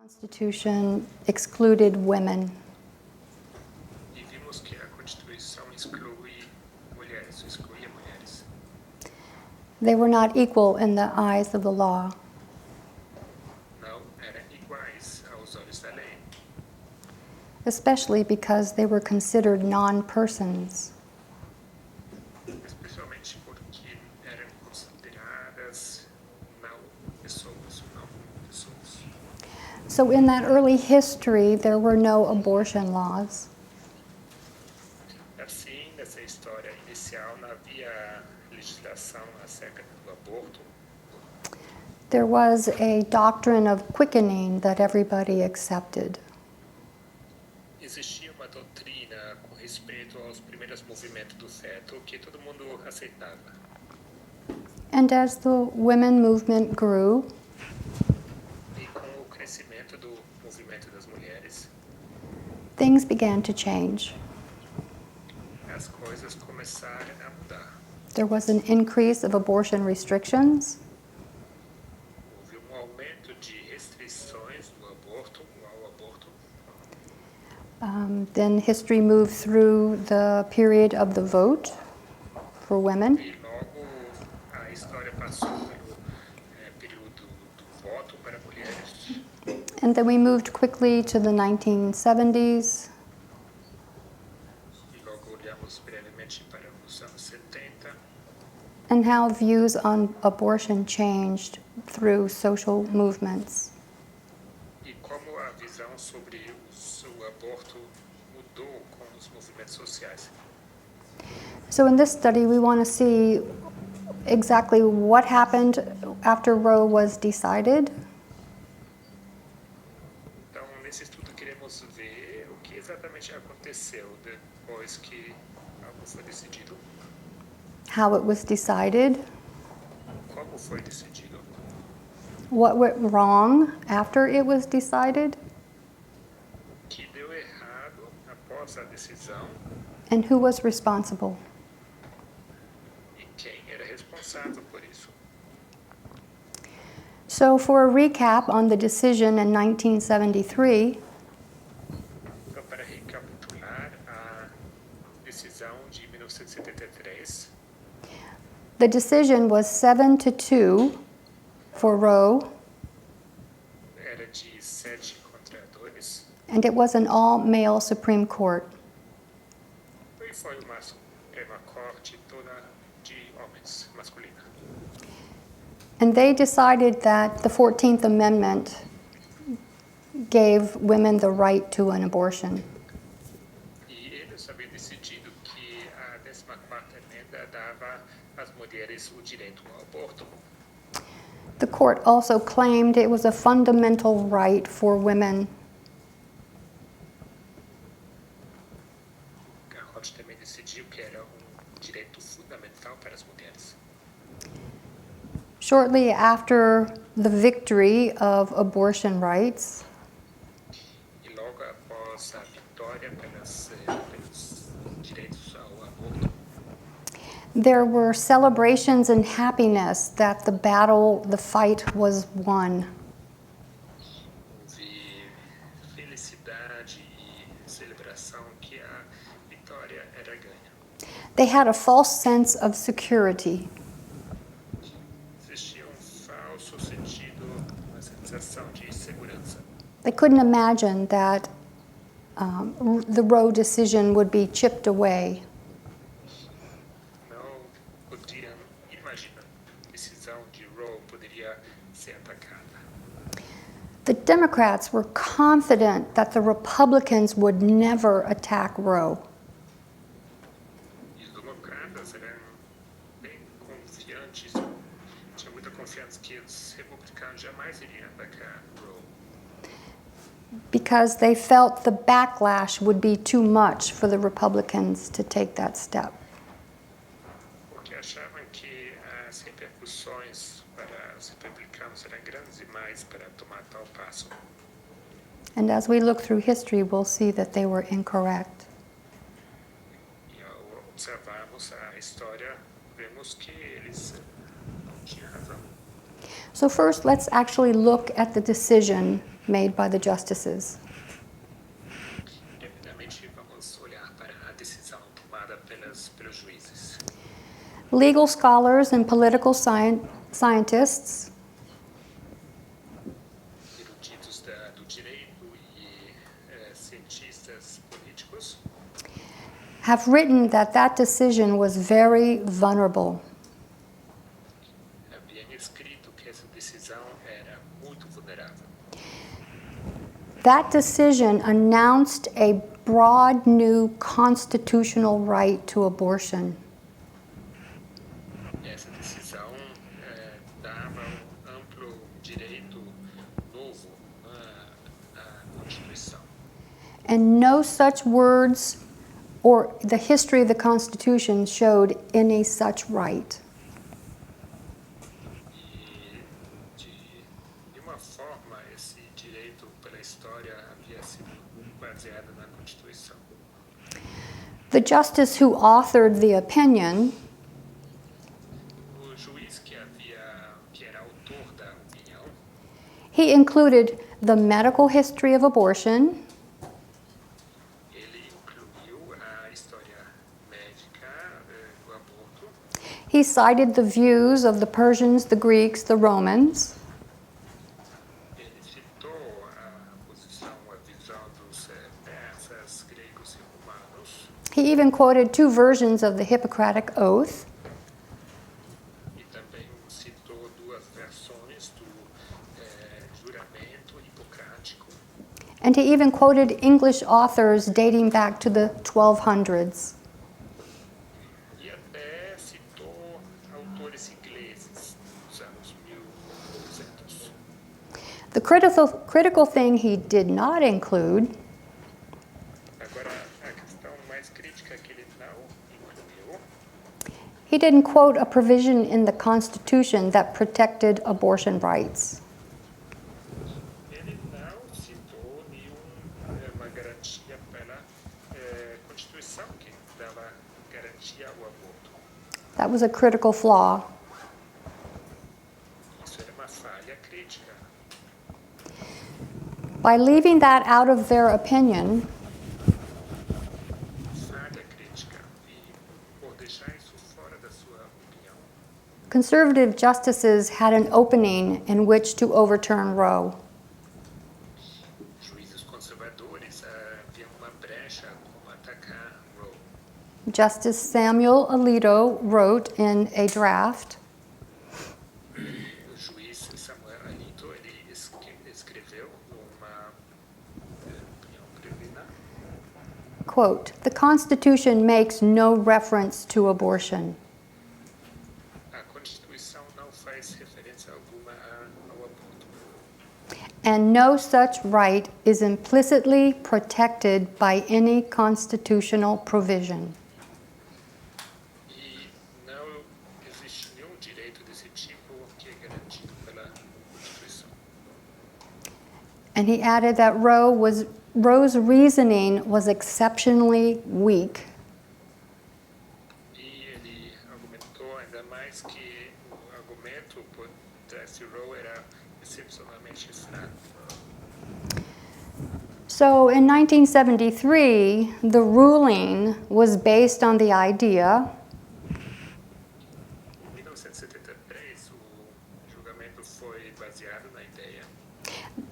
Constitution excluded women. E vimos que a Constituição excluía mulheres. They were not equal in the eyes of the law. Não eram iguais aos olhos da lei, Especially because they were considered non-persons. especialmente porque eram consideradas não pessoas. So in that early history, there were no abortion laws. Assim, nessa história inicial, não havia legislação acerca do aborto. There was a doctrine of quickening that everybody accepted. Existia uma doutrina com respeito aos primeiros movimentos do feto que todo mundo aceitava. And as the women movement grew, E com o crescimento do movimento das mulheres, things began to change. as coisas começaram a mudar. There was an increase of abortion restrictions, Houve aumento de restrições ao aborto. Then history moved through the period of the vote for women. E logo a história passou pelo período do voto para mulheres. And then we moved quickly to the 1970s. E logo olhamos brevemente para os anos 70. And how views on abortion changed through social movements. E como a visão sobre o aborto mudou com os movimentos sociais. So in this study, we want to see exactly what happened after Roe was decided, Então, nesse estudo, queremos ver o que exatamente aconteceu depois que algo foi decidido, how it was decided, como foi decidido, what went wrong after it was decided, o que deu errado após a decisão and who was responsible. e quem era responsável por isso. So for a recap on the decision in 1973, Então, para recapitular a decisão de 1973, the decision was 7-2 for Roe, era de 7-2, and it was an all-male Supreme Court. e foi uma Suprema Corte toda de homens, masculina. And they decided that the 14th Amendment gave women the right to an abortion. E eles haviam decidido que a 14ª emenda dava às mulheres o direito ao aborto. The court also claimed it was a fundamental right for women. A Corte também decidiu que era direito fundamental para as mulheres. Shortly after the victory of abortion rights, E logo após a vitória pelos direitos ao aborto, there were celebrations and happiness that the fight was won. houve felicidade e celebração que a vitória era ganha. They had a false sense of security. Existia falso sentido, uma sensação de segurança. They couldn't imagine that the Roe decision would be chipped away. Não podiam imaginar que a decisão de Roe poderia ser atacada. The Democrats were confident that the Republicans would never attack Roe. E os democratas eram bem confiantes, tinham muita confiança que os republicanos jamais iriam atacar Roe, Because they felt the backlash would be too much for the Republicans to take that step. porque achavam que as repercussões para os republicanos eram grandes demais para tomar tal passo. And as we look through history, we'll see that they were incorrect. E ao observarmos a história, vemos que eles não tinham razão. So first, let's actually look at the decision made by the justices. Primeiramente, vamos olhar para a decisão tomada pelos juízes. Legal scholars and political scientists Eruditos do direito e cientistas políticos have written that that decision was very vulnerable. haviam escrito que essa decisão era muito vulnerável. That decision announced a broad new constitutional right to abortion. Essa decisão dava amplo direito novo à Constituição. And no such words or the history of the Constitution showed any such right. De uma forma, esse direito pela história havia sido baseado na Constituição. The justice who authored the opinion O juiz que era autor da opinião, he included the medical history of abortion, ele incluiu a história médica do aborto, he cited the views of the Persians, the Greeks, the Romans, ele citou a posição, a visão dos persas, gregos e romanos, he even quoted two versions of the Hippocratic Oath, e também citou duas versões do juramento hipocrático, and he even quoted English authors dating back to the 1200s. e até citou autores ingleses dos anos 1200. The critical thing he did not include Agora, a questão mais crítica que ele não incluiu, he didn't quote a provision in the Constitution that protected abortion rights. ele não citou nenhuma garantia pela Constituição que dava garantia ao aborto. That was a critical flaw. Isso era uma falha crítica. By leaving that out of their opinion, Falha crítica. E por deixar isso fora da sua opinião, conservative justices had an opening in which to overturn Roe. juízes conservadores haviam uma brecha como atacar Roe. Justice Samuel Alito wrote in a draft, O juiz Samuel Alito ele escreveu numa opinião preliminar, quote, "The Constitution makes no reference to abortion. a Constituição não faz referência alguma ao aborto. And no such right is implicitly protected by any constitutional provision." E não existe nenhum direito desse tipo que é garantido pela Constituição. And he added that Roe's reasoning was exceptionally weak. E ele argumentou ainda mais que o argumento por trás de Roe era excepcionalmente fraco. So in 1973, the ruling was based on the idea Em 1973, o julgamento foi baseado na ideia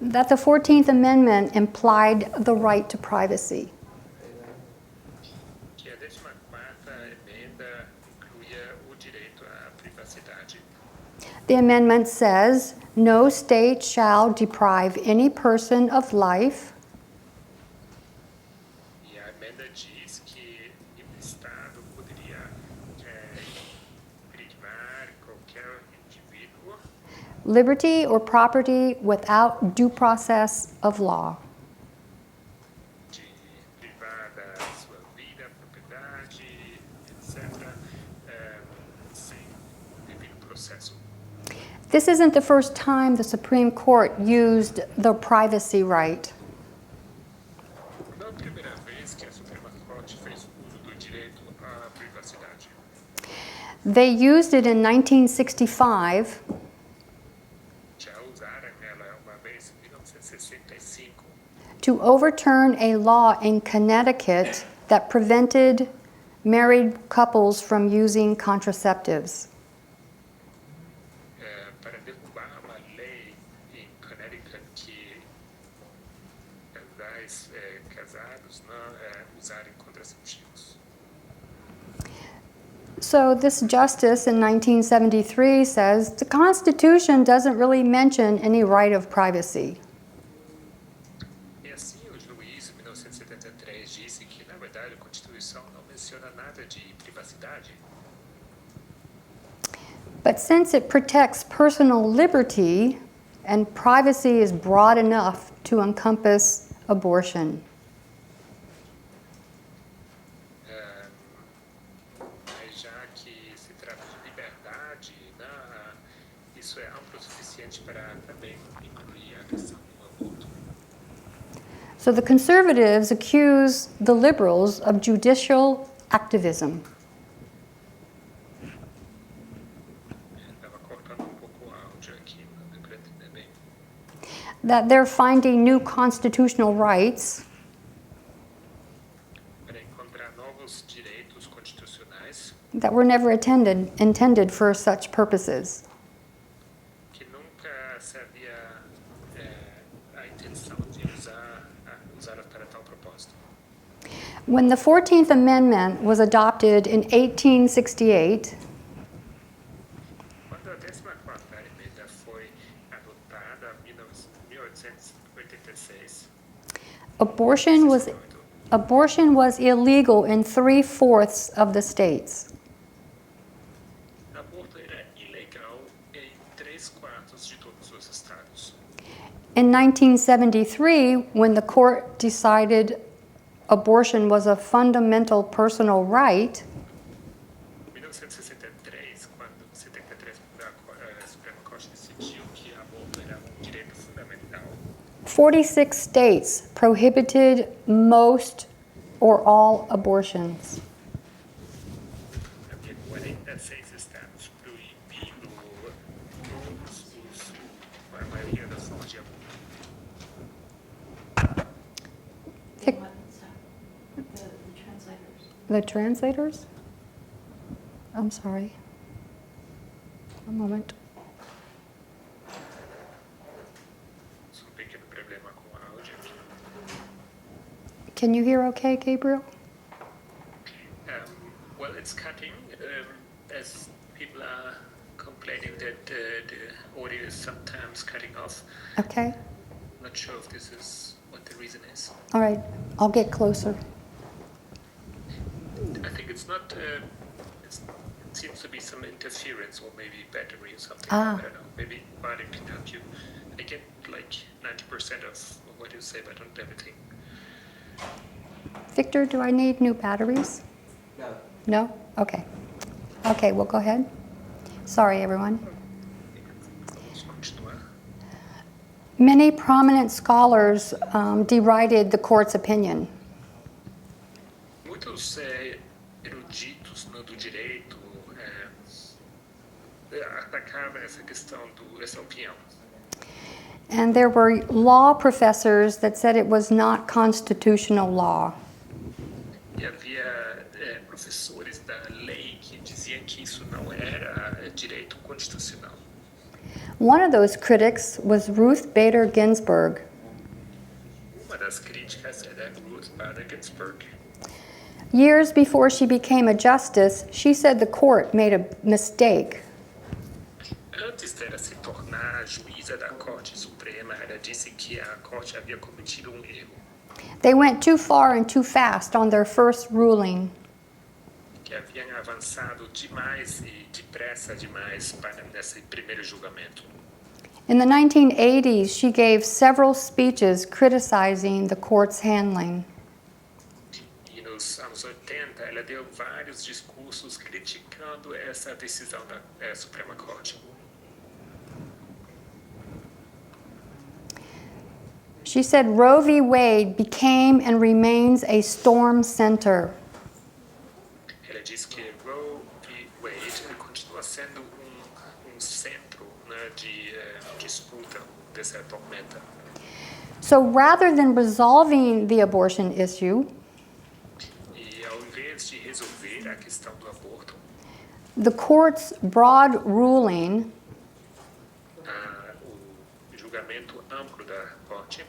that the 14th Amendment implied the right to privacy. que a 14ª emenda incluía o direito à privacidade. The amendment says, "No state shall deprive any person of life, E a emenda diz que o Estado poderia privar qualquer indivíduo liberty, or property without due process of law." de privar da sua vida, propriedade, etc., sem devido processo. This isn't the first time the Supreme Court used the privacy right. Não é a primeira vez que a Suprema Corte fez uso do direito à privacidade. They used it in 1965 Já usaram ela uma vez em 1965 to overturn a law in Connecticut that prevented married couples from using contraceptives. Para derrubar uma lei em Connecticut que casais casados não usarem contraceptivos. So this justice in 1973 says the Constitution doesn't really mention any right of privacy. E assim, o juiz, em 1973, disse que, na verdade, a Constituição não menciona nada de privacidade. But since it protects personal liberty and privacy is broad enough to encompass abortion. Mas já que se trata de liberdade, né, isso é amplo o suficiente para também incluir a questão do aborto. So the conservatives accuse the liberals of judicial activism. Estava cortando pouco o áudio aqui, não deu para entender bem. That they're finding new constitutional rights Para encontrar novos direitos constitucionais that were never intended for such purposes. que nunca se havia a intenção de usá-las para tal propósito. When the 14th Amendment was adopted in 1868, Quando a 14ª emenda foi adotada em 1886, abortion was illegal in 3/4 of the states. aborto era ilegal em 3/4 de todos os estados. In 1973, when the court decided abortion was a fundamental personal right, Em 1963, quando 73 a Suprema Corte decidiu que aborto era direito fundamental, 46 states prohibited most or all abortions. havia 46 estados proibindo a maioria das formas de aborto. Vic- The translators. The translators? I'm sorry. One moment. Pequeno problema com o áudio aqui. Can you hear okay, Gabriel? Well, it's cutting, as people are complaining that the audio is sometimes cutting off. Okay. Not sure if this is what the reason is. All right. I'll get closer. I think it's not. It seems to be some interference or maybe battery or something. Ah. I don't know. Maybe Martin can help you. I get like 90% of what you say, but not everything. Victor, do I need new batteries? No. No? Okay. Okay, well, go ahead. Sorry, everyone. Vamos continuar. Many prominent scholars derided the court's opinion. Muitos eruditos do direito atacavam essa questão essa opinião. And there were law professors that said it was not constitutional law. E havia professores da lei que diziam que isso não era direito constitucional. One of those critics was Ruth Bader Ginsburg. Uma das críticas era Ruth Bader Ginsburg. Years before she became a justice, she said the court made a mistake. Antes dela se tornar juíza da Corte Suprema, ela disse que a Corte havia cometido erro. They went too far and too fast on their first ruling. Que haviam avançado demais e depressa demais nesse primeiro julgamento. In the 1980s, she gave several speeches criticizing the court's handling. E nos anos 80, ela deu vários discursos criticando essa decisão da Suprema Corte. She said Roe v. Wade became and remains a storm center. Ela disse que Roe v. Wade continua sendo centro, né, de disputa dessa tormenta. So rather than resolving the abortion issue, E ao invés de resolver a questão do aborto, the court's broad ruling o julgamento amplo da corte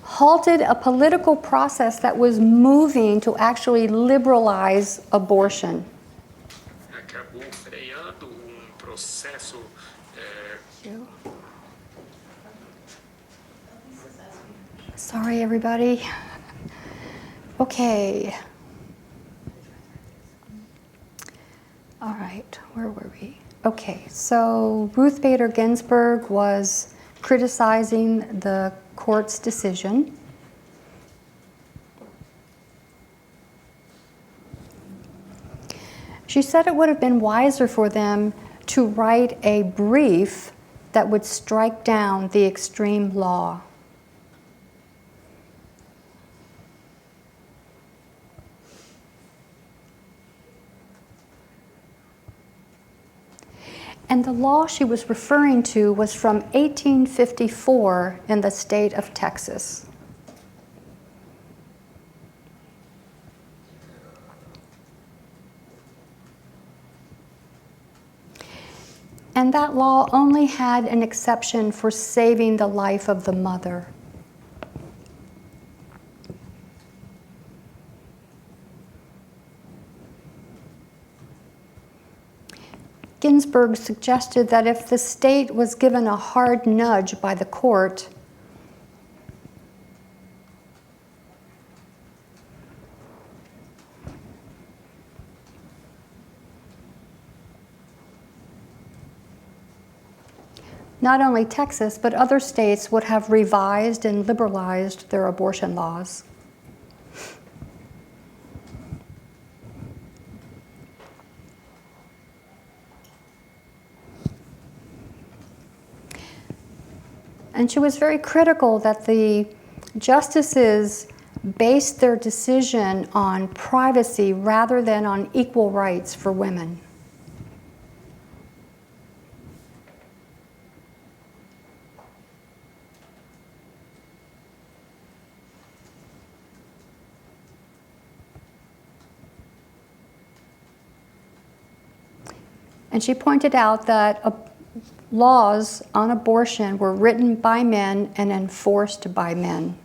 halted a political process that was moving to actually liberalize abortion. acabou freando processo Lisa's asking. Sorry, everybody. Okay. All right, where were we? Okay, so Ruth Bader Ginsburg was criticizing the court's decision. She said it would have been wiser for them to write a brief that would strike down the extreme law. And the law she was referring to was from 1854 in the state of Texas. And that law only had an exception for saving the life of the mother. Ginsburg suggested that if the state was given a hard nudge by the court, not only Texas, but other states would have revised and liberalized their abortion laws. And she was very critical that the justices based their decision on privacy rather than on equal rights for women. And she pointed out that laws on abortion were written by men and enforced by men.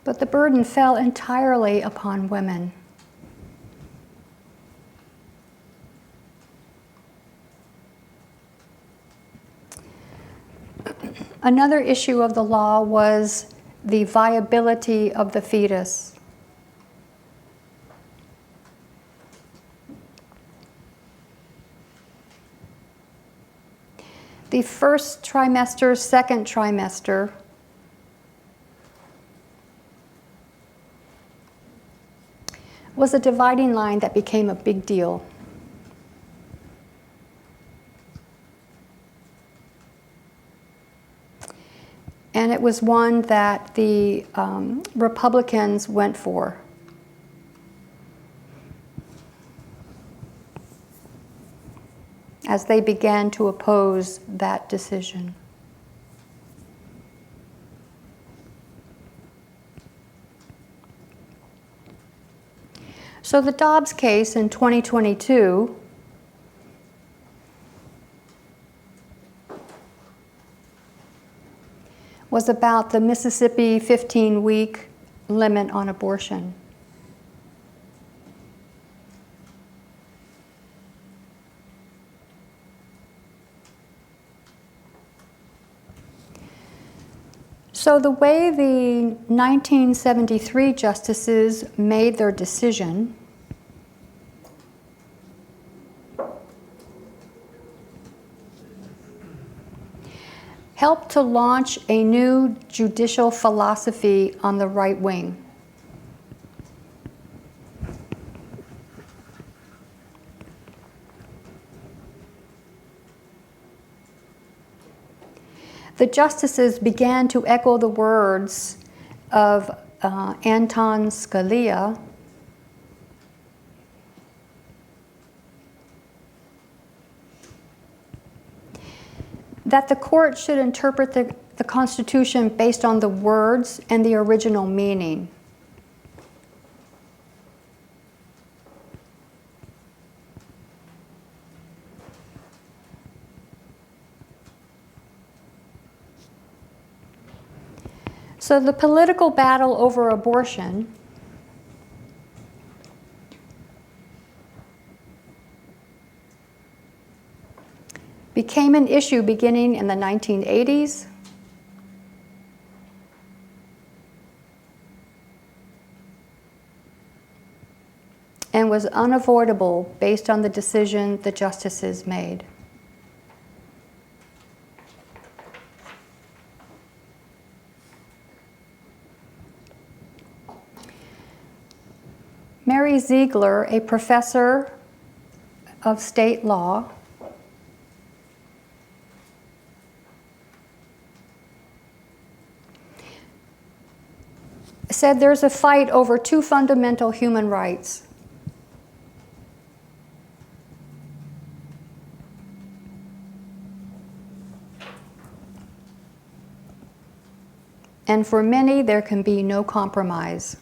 But the burden fell entirely upon women. Another issue of the law was the viability of the fetus. The first trimester, second trimester, was a dividing line that became a big deal. And it was one that the Republicans went for. As they began to oppose that decision. So the Dobbs case in 2022 was about the Mississippi 15-week limit on abortion. So the way the 1973 justices made their decision helped to launch a new judicial philosophy on the right wing. The justices began to echo the words of Anton Scalia, that the court should interpret the Constitution based on the words and the original meaning. So the political battle over abortion became an issue beginning in the 1980s and was unavoidable based on the decision the justices made. Mary Ziegler, a professor of state law, said there's a fight over two fundamental human rights. And for many, there can be no compromise.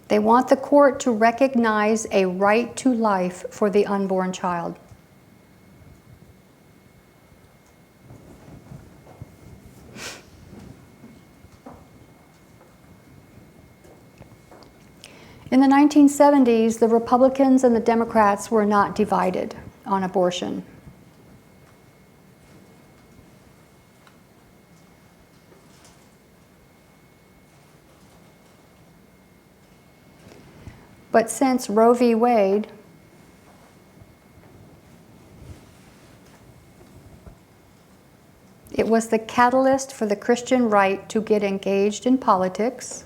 They want the court to recognize a right to life for the unborn child. In the 1970s, the Republicans and the Democrats were not divided on abortion. But since Roe v. Wade, it was the catalyst for the Christian right to get engaged in politics,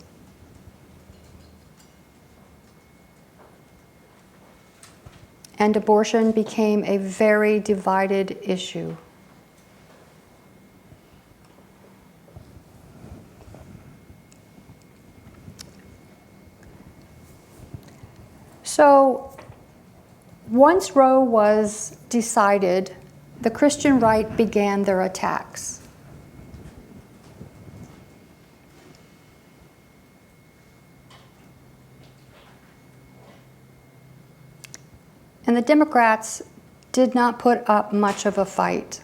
and abortion became a very divided issue. So, once Roe was decided, the Christian right began their attacks. And the Democrats did not put up much of a fight.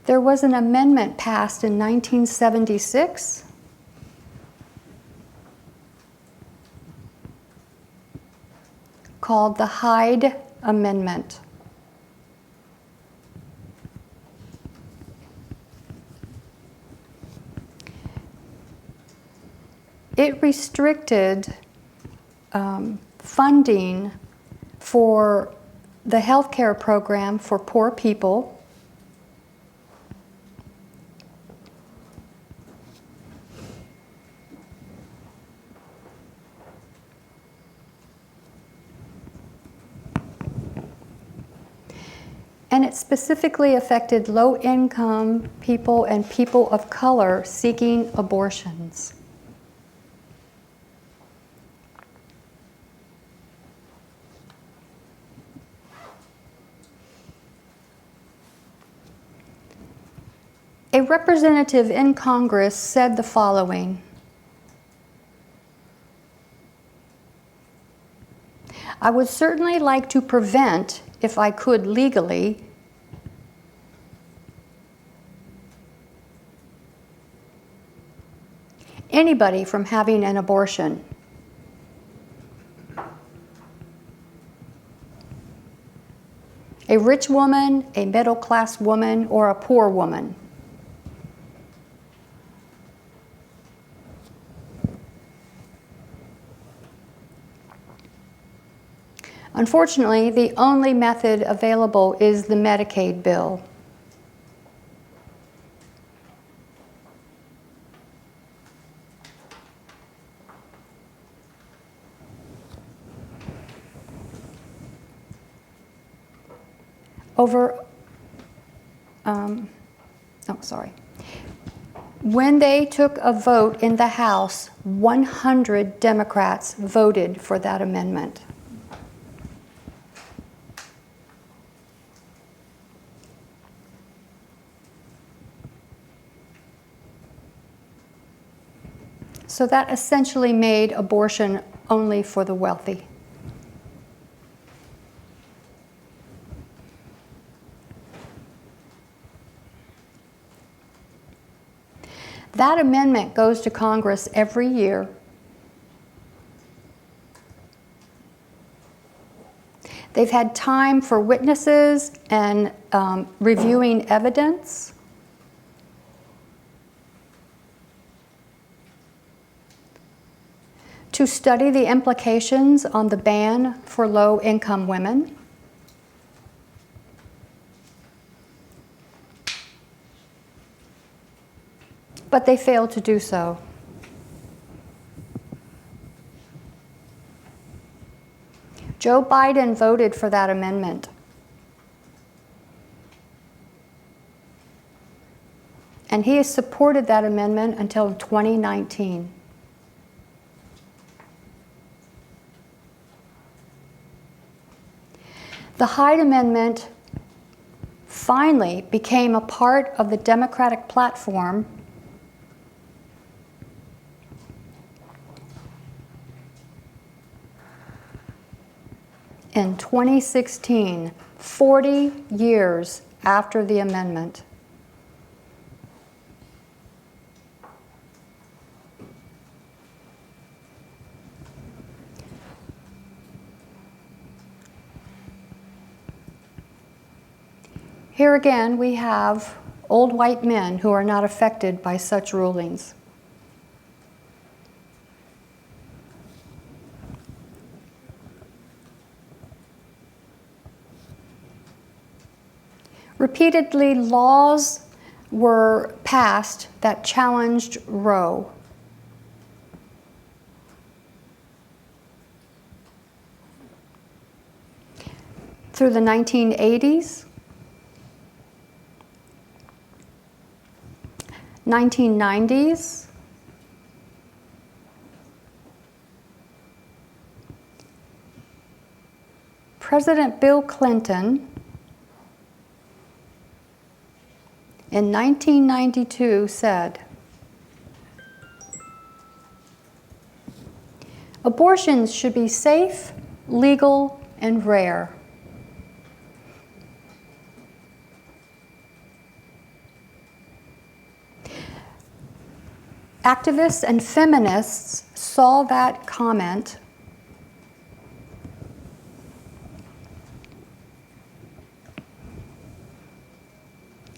There was an amendment passed in 1976 called the Hyde Amendment. It restricted funding for the healthcare program for poor people, and it specifically affected low-income people and people of color seeking abortions. A representative in Congress said the following: I would certainly like to prevent, if I could legally, anybody from having an abortion. A rich woman, a middle-class woman, or a poor woman. Unfortunately, the only method available is the Medicaid bill. over, when they took a vote in the House, 100 Democrats voted for that amendment. So that essentially made abortion only for the wealthy. That amendment goes to Congress every year. They've had time for witnesses and reviewing evidence. To study the implications on the ban for low-income women. But they failed to do so. Joe Biden voted for that amendment. And he has supported that amendment until 2019. The Hyde Amendment finally became a part of the Democratic platform in 2016, 40 years after the amendment. Here again, we have old white men who are not affected by such rulings. Repeatedly, laws were passed that challenged Roe. Through the 1980s, 1990s, President Bill Clinton in 1992 said, "Abortions should be safe, legal, and rare." Activists and feminists saw that comment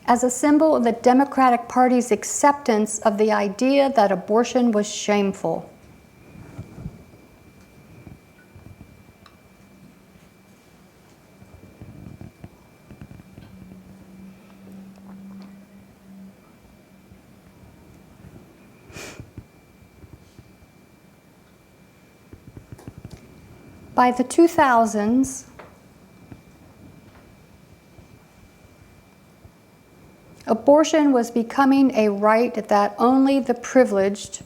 as a symbol of the Democratic Party's acceptance of the idea that abortion was shameful. By the 2000s, abortion was becoming a right that only the privileged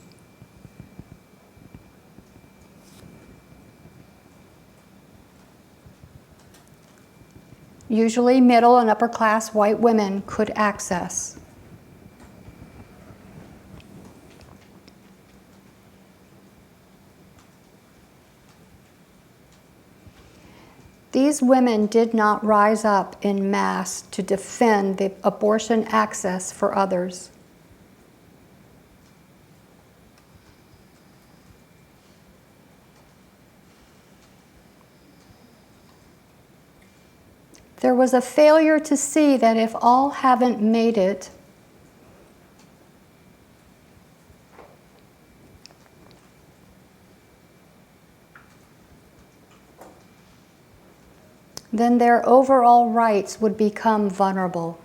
usually middle and upper class white women could access. These women did not rise up en masse to defend the abortion access for others. There was a failure to see that if all haven't made it, then their overall rights would become vulnerable.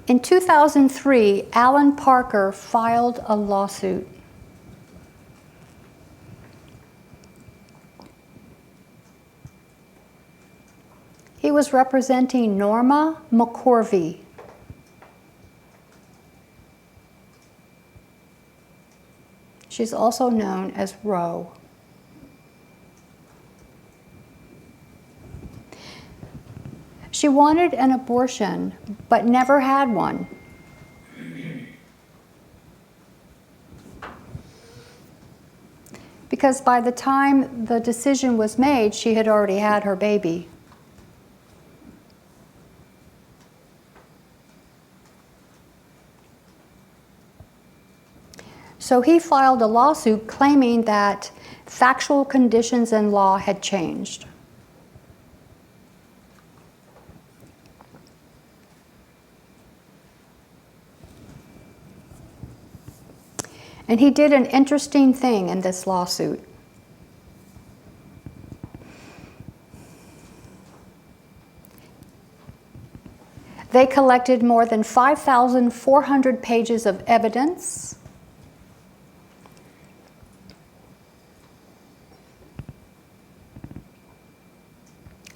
In 2003, Alan Parker filed a lawsuit. He was representing Norma McCorvey. She's also known as Roe. She wanted an abortion, but never had one. Because by the time the decision was made, she had already had her baby. So he filed a lawsuit claiming that factual conditions in law had changed. And he did an interesting thing in this lawsuit. They collected more than 5,400 pages of evidence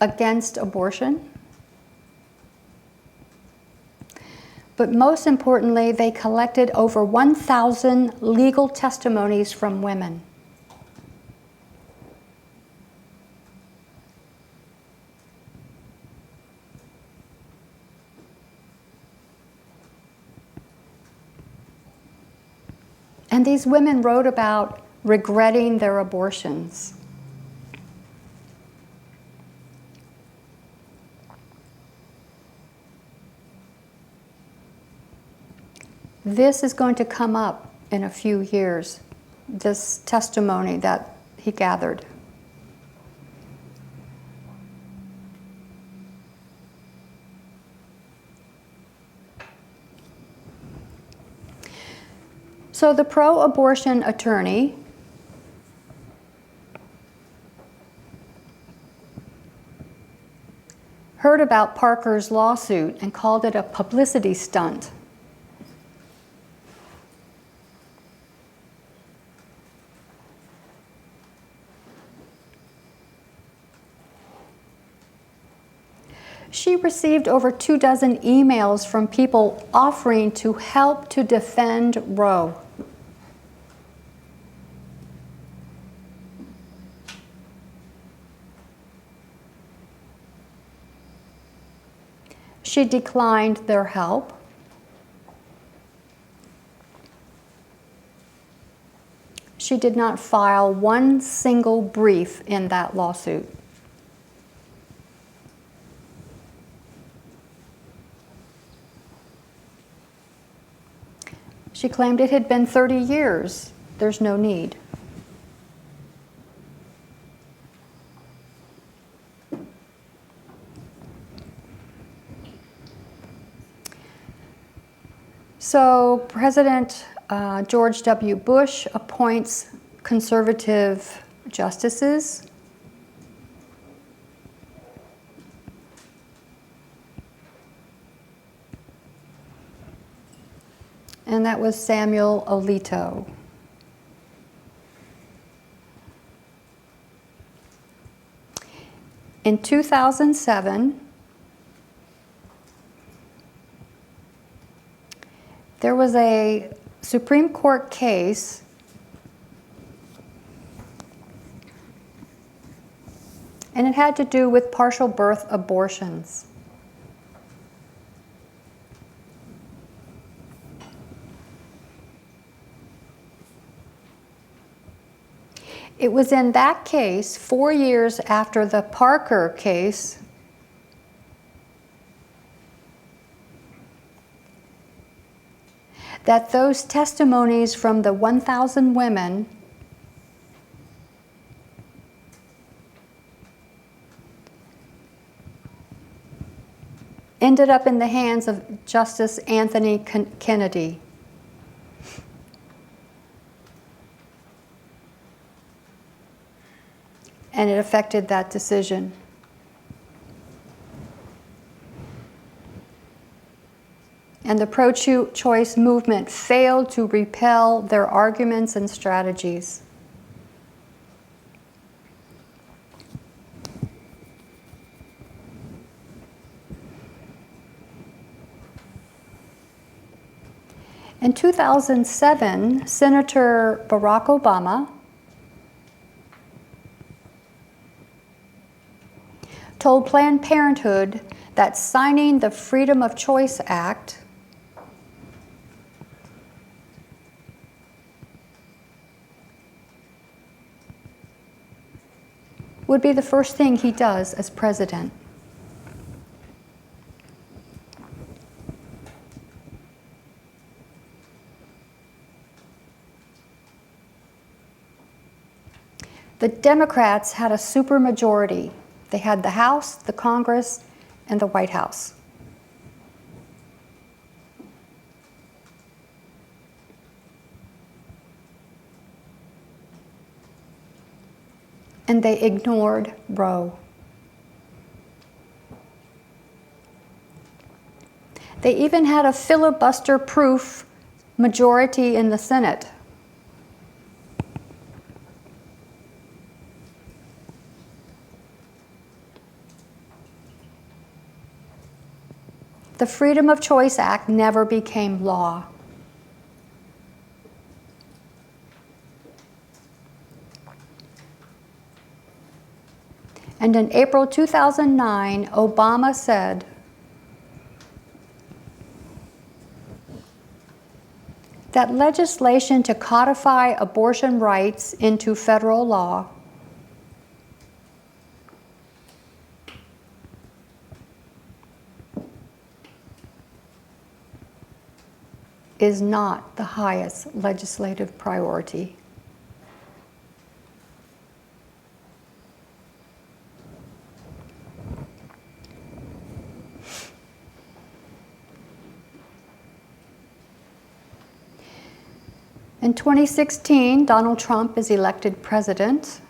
against abortion. But most importantly, they collected over 1,000 legal testimonies from women. And these women wrote about regretting their abortions. This is going to come up in a few years, this testimony that he gathered. So the pro-abortion attorney heard about Parker's lawsuit and called it a publicity stunt. She received over 24 emails from people offering to help to defend Roe. She declined their help. She did not file one single brief in that lawsuit. She claimed it had been 30 years. There's no need. So President George W. Bush appoints conservative justices. And that was Samuel Alito. In 2007, there was a Supreme Court case and it had to do with partial birth abortions. It was in that case, 4 years after the Parker case, that those testimonies from the 1,000 women ended up in the hands of Justice Anthony Kennedy. And it affected that decision. And the pro-choice movement failed to repel their arguments and strategies. In 2007, Senator Barack Obama told Planned Parenthood that signing the Freedom of Choice Act would be the first thing he does as president. The Democrats had a supermajority. They had the House, the Congress, and the White House. And they ignored Roe. They even had a filibuster-proof majority in the Senate. The Freedom of Choice Act never became law. And in April 2009, Obama said, that legislation to codify abortion rights into federal law is not the highest legislative priority. In 2016, Donald Trump is elected president.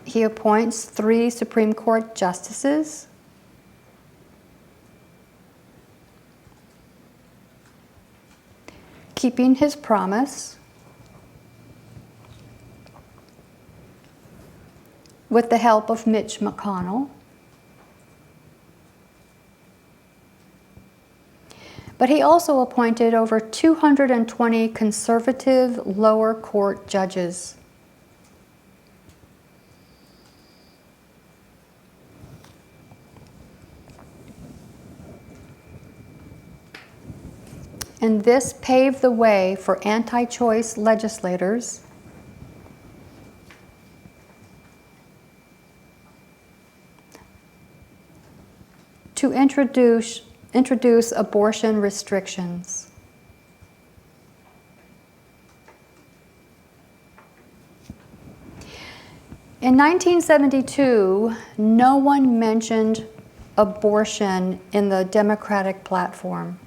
He appoints 3 Supreme Court justices. Keeping his promise with the help of Mitch McConnell. But he also appointed over 220 conservative lower court judges. And this paved the way for anti-choice legislators to introduce abortion restrictions. In 1972, no one mentioned abortion in the Democratic platform.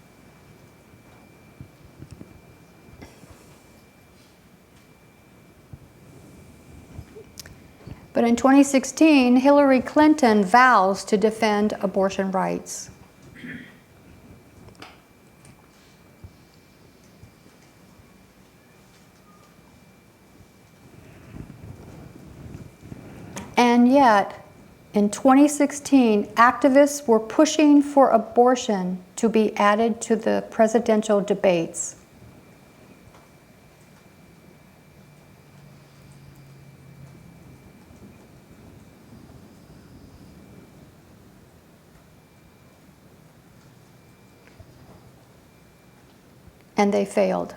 But in 2016, Hillary Clinton vows to defend abortion rights. And yet, in 2016, activists were pushing for abortion to be added to the presidential debates. And they failed.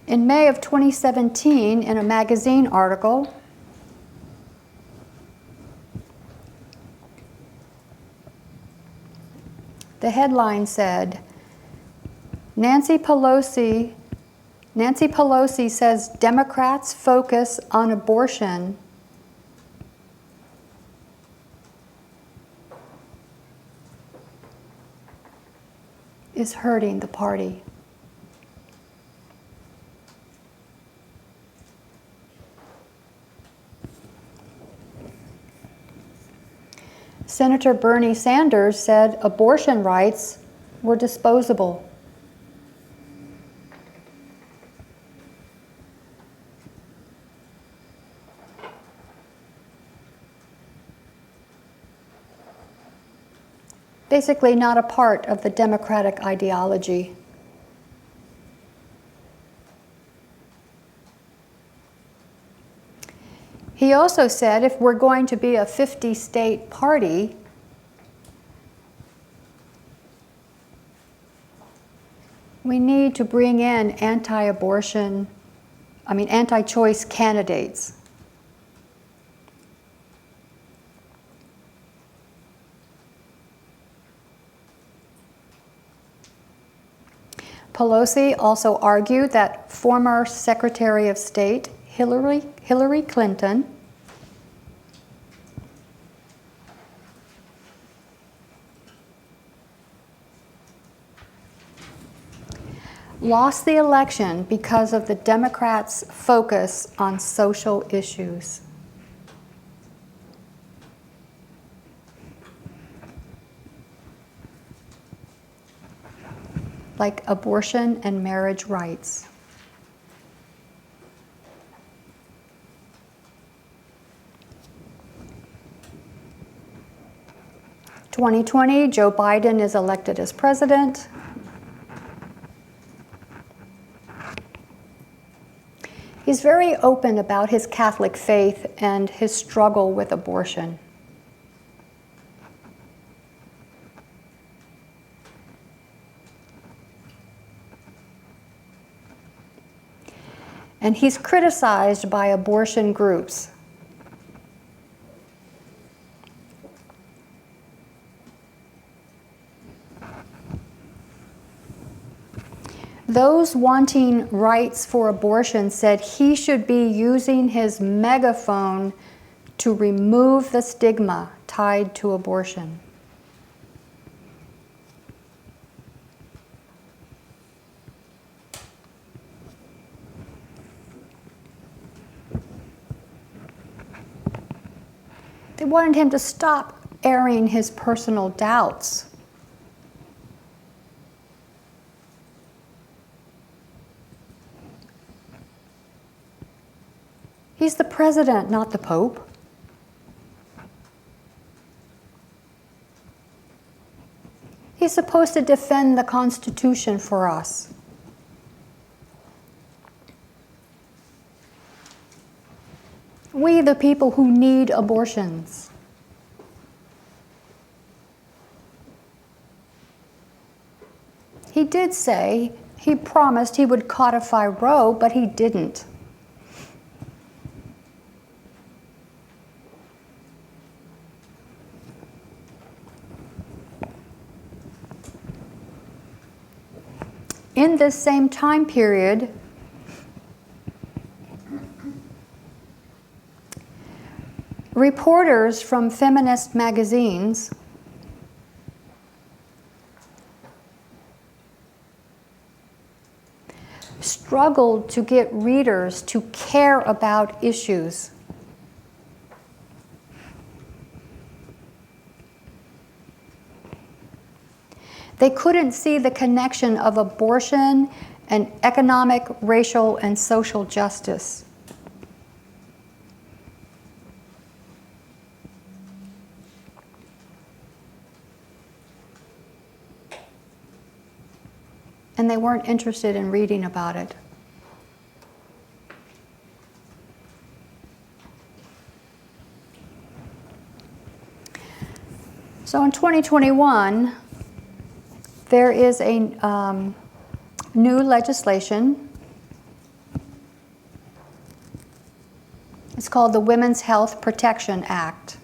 In May of 2017, in a magazine article, the headline said, Nancy Pelosi says Democrats focus on abortion is hurting the party. Senator Bernie Sanders said abortion rights were disposable. basically not a part of the democratic ideology. He also said if we're going to be a 50-state party, we need to bring in anti-choice candidates. Pelosi also argued that former Secretary of State Hillary Clinton lost the election because of the Democrats' focus on social issues. Like abortion and marriage rights. In 2020, Joe Biden is elected as president. He's very open about his Catholic faith and his struggle with abortion. And he's criticized by abortion groups. Those wanting rights for abortion said he should be using his megaphone to remove the stigma tied to abortion. They wanted him to stop airing his personal doubts. He's the president, not the Pope. He's supposed to defend the Constitution for us. We, the people who need abortions. He did say, he promised he would codify Roe, but he didn't. In this same time period, reporters from feminist magazines struggled to get readers to care about issues. They couldn't see the connection of abortion and economic, racial, and social justice. And they weren't interested in reading about it. So in 2021, there is a new legislation. It's called the Women's Health Protection Act.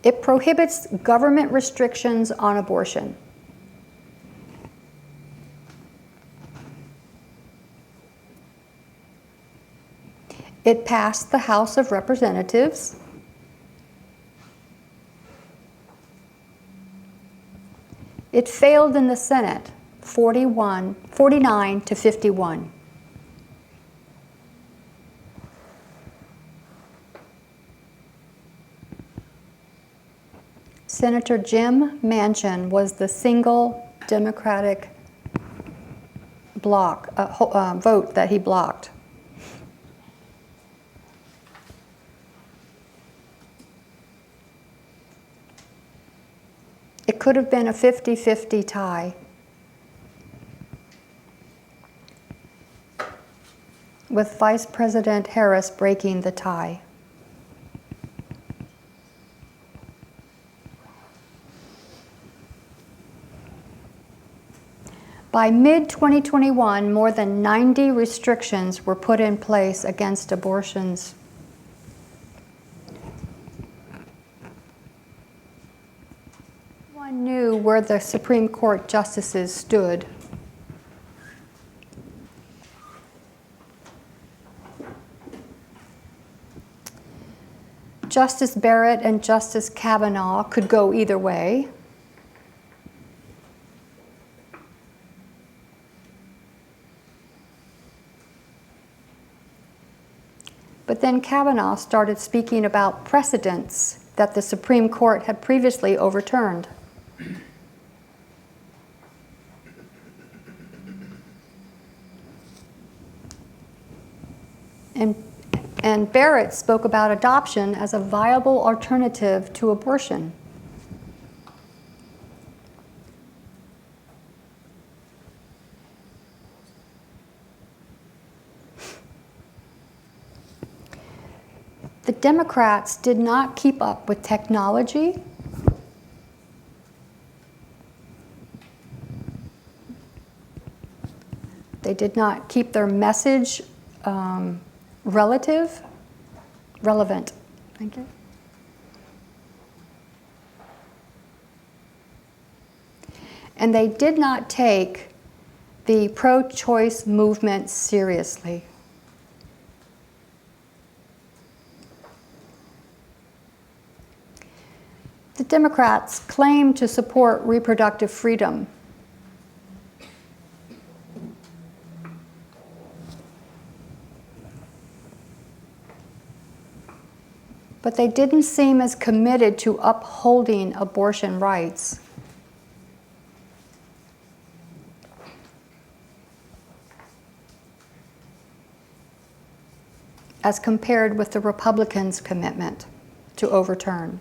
It prohibits government restrictions on abortion. It passed the House of Representatives. It failed in the Senate, 49 to 51. Senator Jim Manchin was the single Democratic vote that he blocked. could have been a 50-50 tie, with Vice President Harris breaking the tie. By mid-2021, more than 90 restrictions were put in place against abortions. One knew where the Supreme Court justices stood. Justice Barrett and Justice Kavanaugh could go either way. But then Kavanaugh started speaking about precedents that the Supreme Court had previously overturned. And Barrett spoke about adoption as a viable alternative to abortion. The Democrats did not keep up with technology. They did not keep their message relevant. Thank you. And they did not take the pro-choice movement seriously. The Democrats claim to support reproductive freedom. But they didn't seem as committed to upholding abortion rights. As compared with the Republicans' commitment to overturn.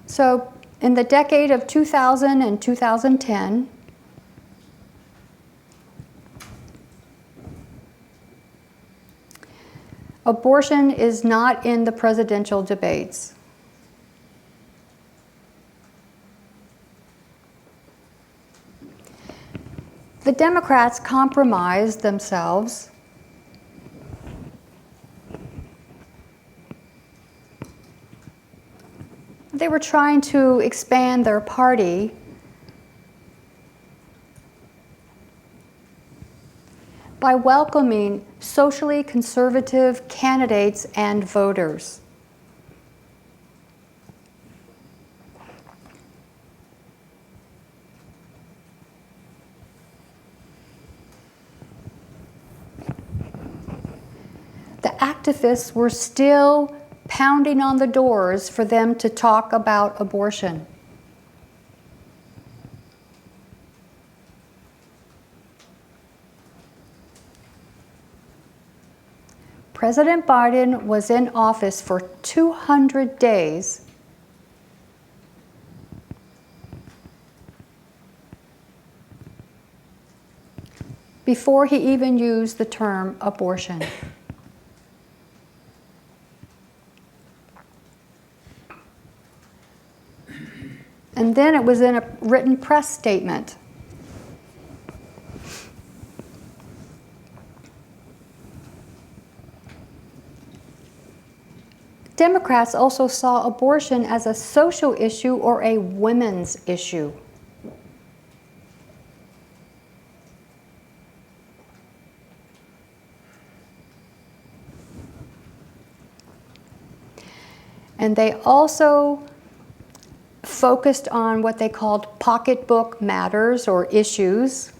So, in the decade of 2000 and 2010, abortion is not in the presidential debates. The Democrats compromised themselves . They were trying to expand their party by welcoming socially conservative candidates and voters. The activists were still pounding on the doors for them to talk about abortion. President Biden was in office for 200 days before he even used the term abortion. And then it was in a written press statement. Democrats also saw abortion as a social issue or a women's issue. And they also focused on what they called pocketbook matters or issues.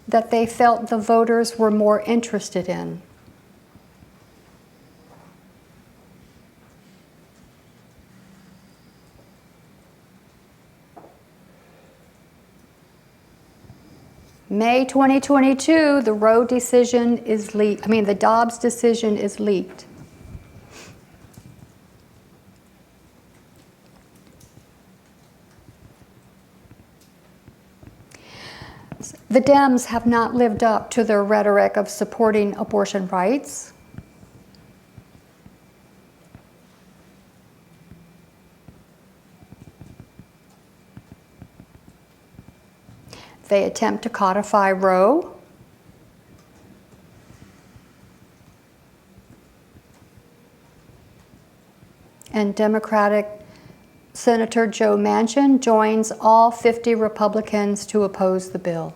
That they felt the voters were more interested in. May 2022, the Roe decision is leaked. The Dobbs decision is leaked. The Dems have not lived up to their rhetoric of supporting abortion rights. They attempt to codify Roe. And Democratic Senator Joe Manchin joins all 50 Republicans to oppose the bill.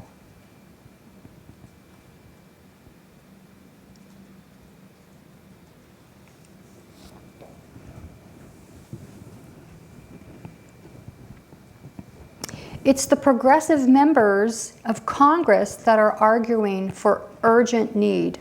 It's the progressive members of Congress that are arguing for urgent need.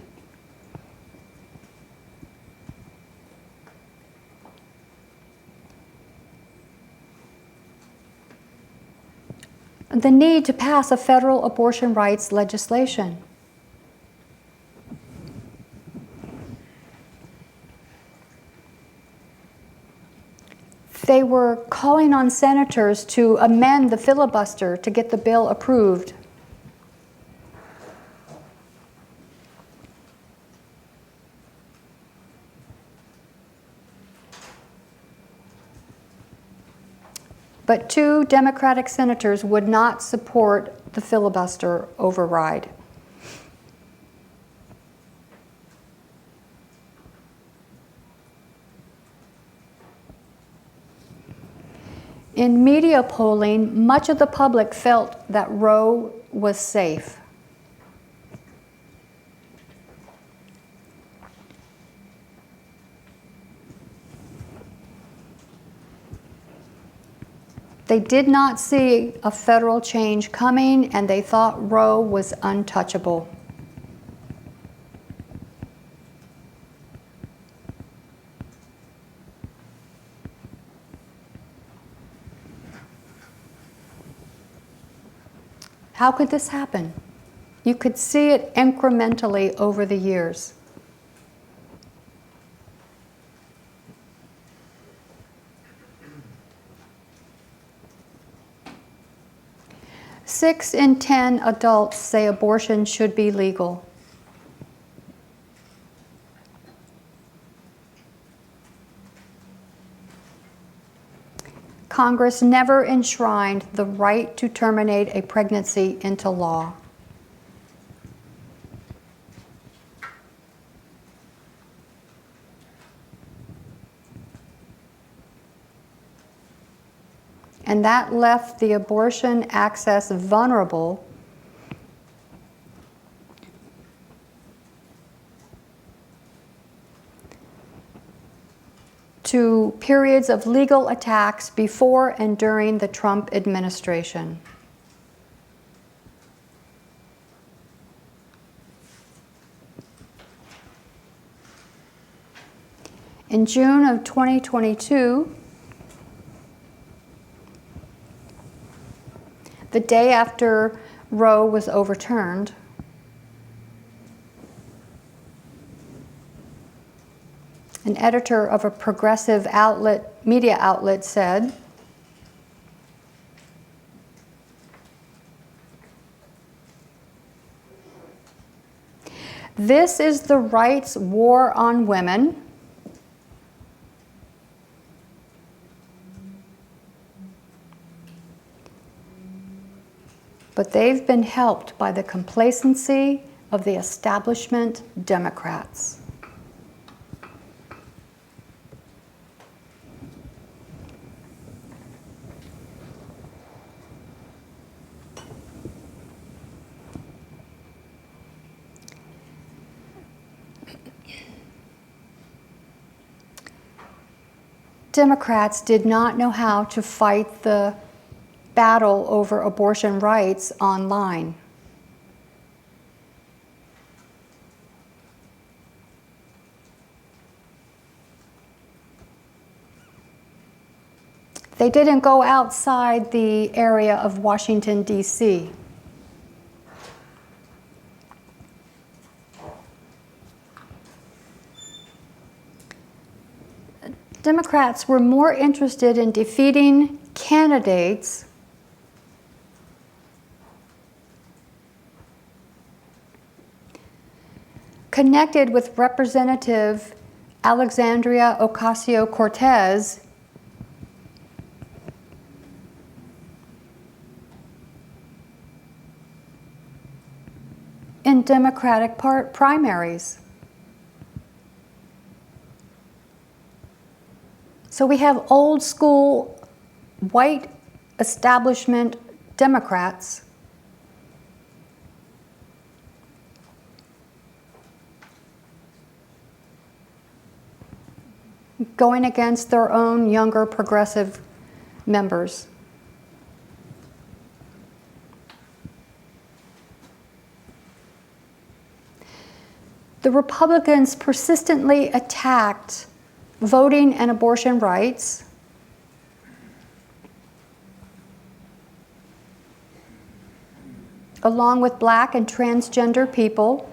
The need to pass a federal abortion rights legislation. They were calling on senators to amend the filibuster to get the bill approved. But 2 Democratic senators would not support the filibuster override. In media polling, much of the public felt that Roe was safe. They did not see a federal change coming, and they thought Roe was untouchable. How could this happen? You could see it incrementally over the years. Six in 10 adults say abortion should be legal. Congress never enshrined the right to terminate a pregnancy into law. And that left the abortion access vulnerable to periods of legal attacks before and during the Trump administration. In June of 2022, the day after Roe was overturned, an editor of a progressive media outlet said, "This is the rights war on women. But they've been helped by the complacency of the establishment Democrats." Democrats did not know how to fight the battle over abortion rights online. They didn't go outside the area of Washington, D.C. Democrats were more interested in defeating candidates connected with Representative Alexandria Ocasio-Cortez in Democratic primaries. So we have old school white establishment Democrats going against their own younger progressive members. The Republicans persistently attacked voting and abortion rights, along with black and transgender people,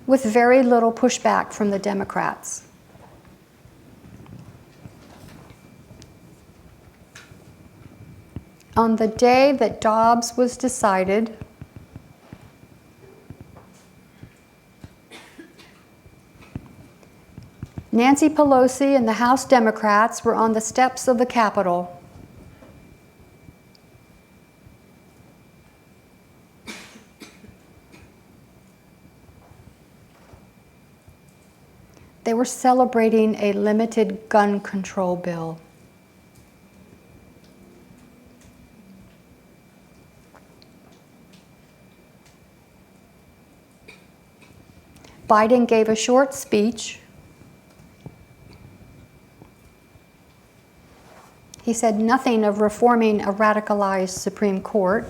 with very little pushback from the Democrats. On the day that Dobbs was decided, Nancy Pelosi and the House Democrats were on the steps of the Capitol. They were celebrating a limited gun control bill. Biden gave a short speech. He said nothing of reforming a radicalized Supreme Court.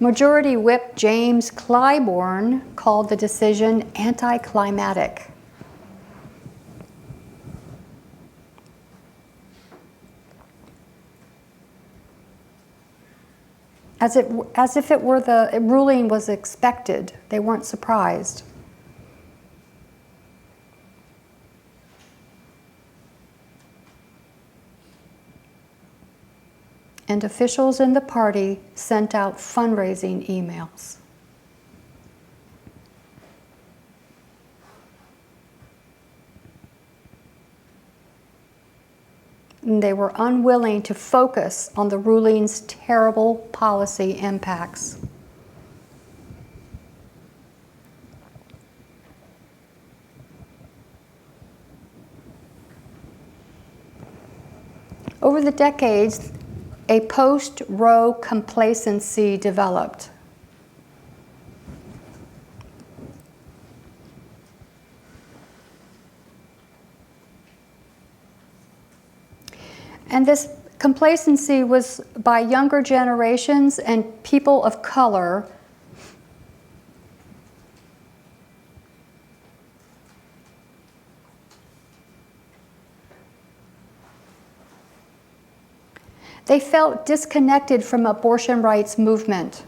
Majority Whip James Clyburn called the decision anticlimactic. As if it were the ruling was expected. They weren't surprised. And officials in the party sent out fundraising emails. And they were unwilling to focus on the ruling's terrible policy impacts. Over the decades, a post-Roe complacency developed. And this complacency was by younger generations and people of color They felt disconnected from abortion rights movement.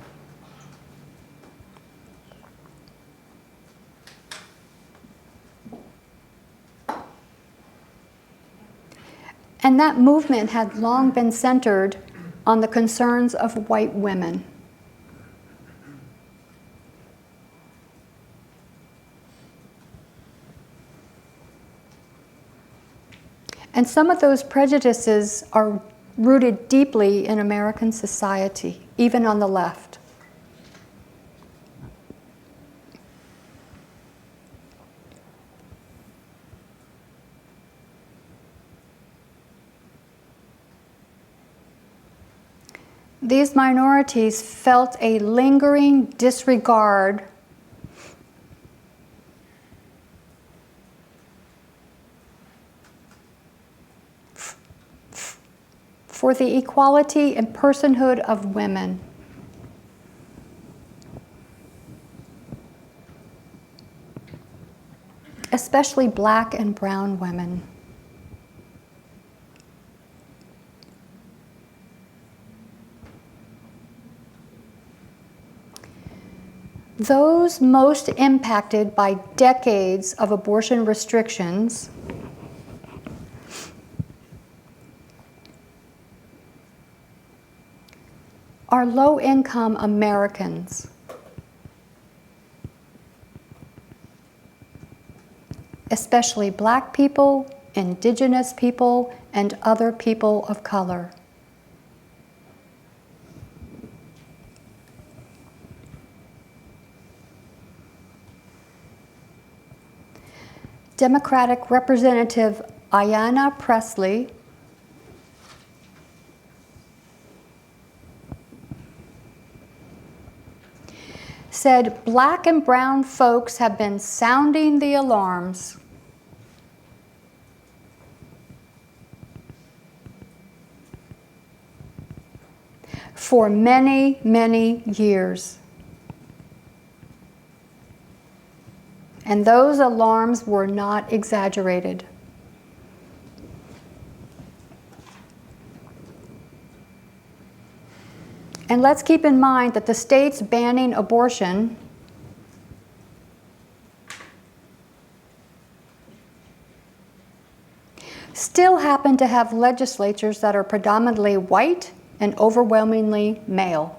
And that movement had long been centered on the concerns of white women. And some of those prejudices are rooted deeply in American society, even on the left. These minorities felt a lingering disregard for the equality and personhood of women. Especially black and brown women. Those most impacted by decades of abortion restrictions are low-income Americans. Especially Black people, Indigenous people, and other people of color. Democratic Representative Ayanna Pressley said Black and brown folks have been sounding the alarms for many, many years. And those alarms were not exaggerated. And let's keep in mind that the states banning abortion still happen to have legislatures that are predominantly white and overwhelmingly male.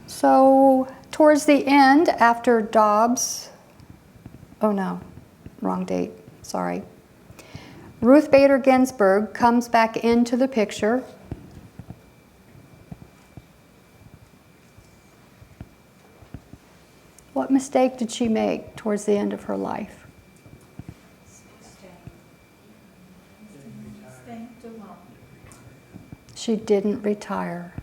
So towards the end, after Dobbs, oh no, wrong date, sorry. Ruth Bader Ginsburg comes back into the picture. What mistake did she make towards the end of her life? Staying too long. She didn't retire.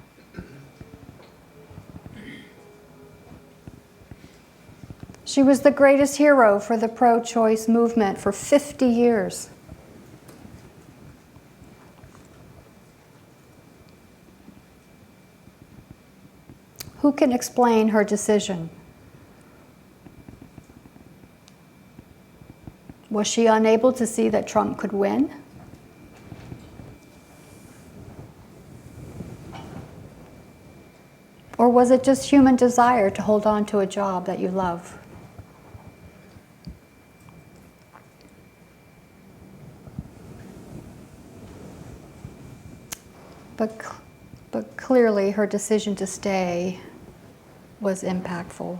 She was the greatest hero for the pro-choice movement for 50 years. Who can explain her decision? Was she unable to see that Trump could win? Or was it just human desire to hold on to a job that you love? But clearly her decision to stay was impactful.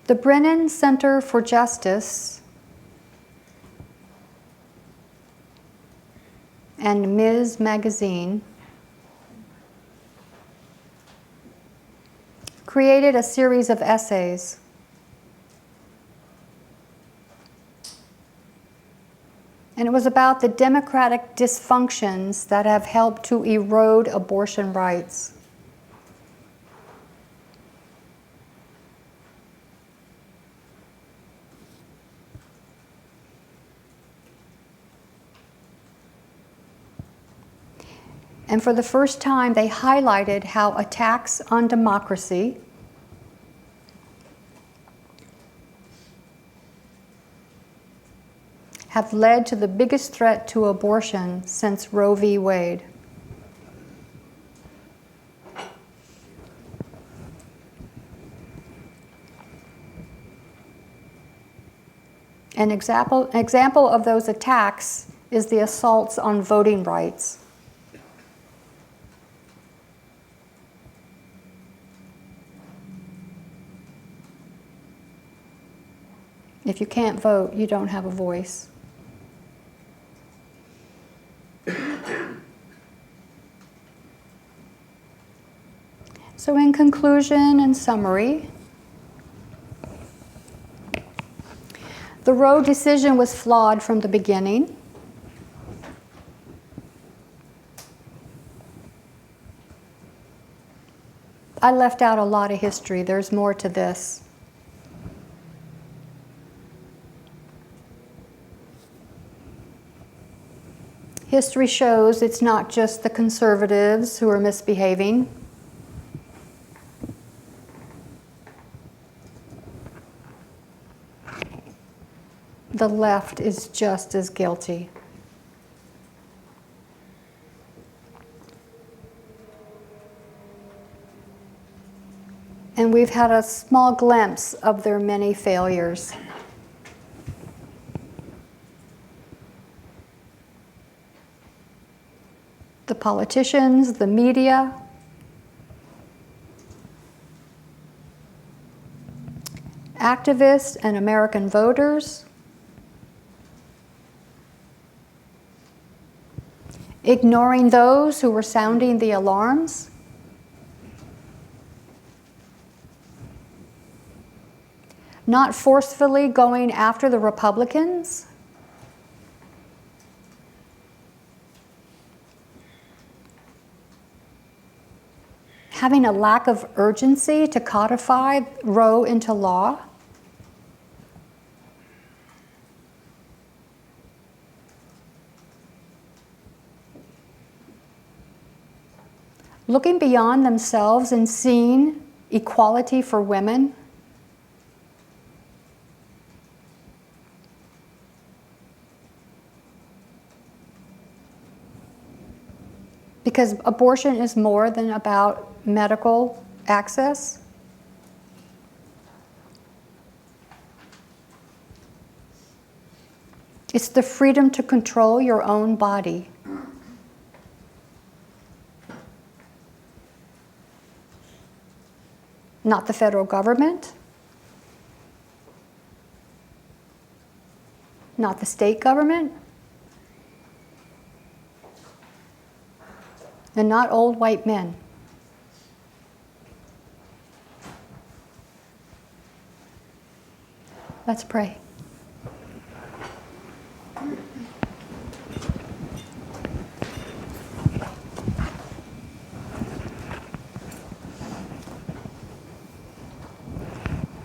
The Brennan Center for Justice and Ms. Magazine created a series of essays and it was about the democratic dysfunctions that have helped to erode abortion rights. And for the first time, they highlighted how attacks on democracy have led to the biggest threat to abortion since Roe v. Wade. An example of those attacks is the assaults on voting rights. If you can't vote, you don't have a voice. So in conclusion and summary, the Roe decision was flawed from the beginning. I left out a lot of history. There's more to this. History shows it's not just the conservatives who are misbehaving. The left is just as guilty. And we've had a small glimpse of their many failures. The politicians, the media, activists and American voters, ignoring those who were sounding the alarms, not forcefully going after the Republicans, having a lack of urgency to codify Roe into law. Looking beyond themselves and seeing equality for women. Because abortion is more than about medical access. It's the freedom to control your own body. Not the federal government, not the state government, and not old white men. Let's pray.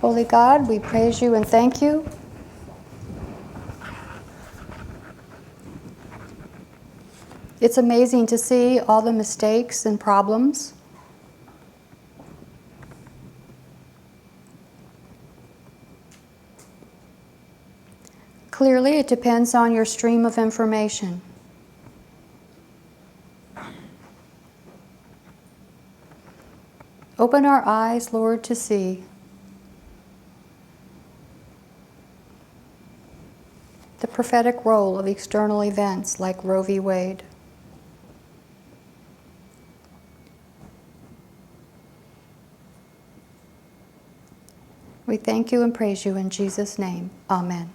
Holy God, we praise you and thank you. It's amazing to see all the mistakes and problems. Clearly, it depends on your stream of information. Open our eyes, Lord, to see the prophetic role of external events like Roe v. Wade. We thank you and praise you in Jesus' name. Amen.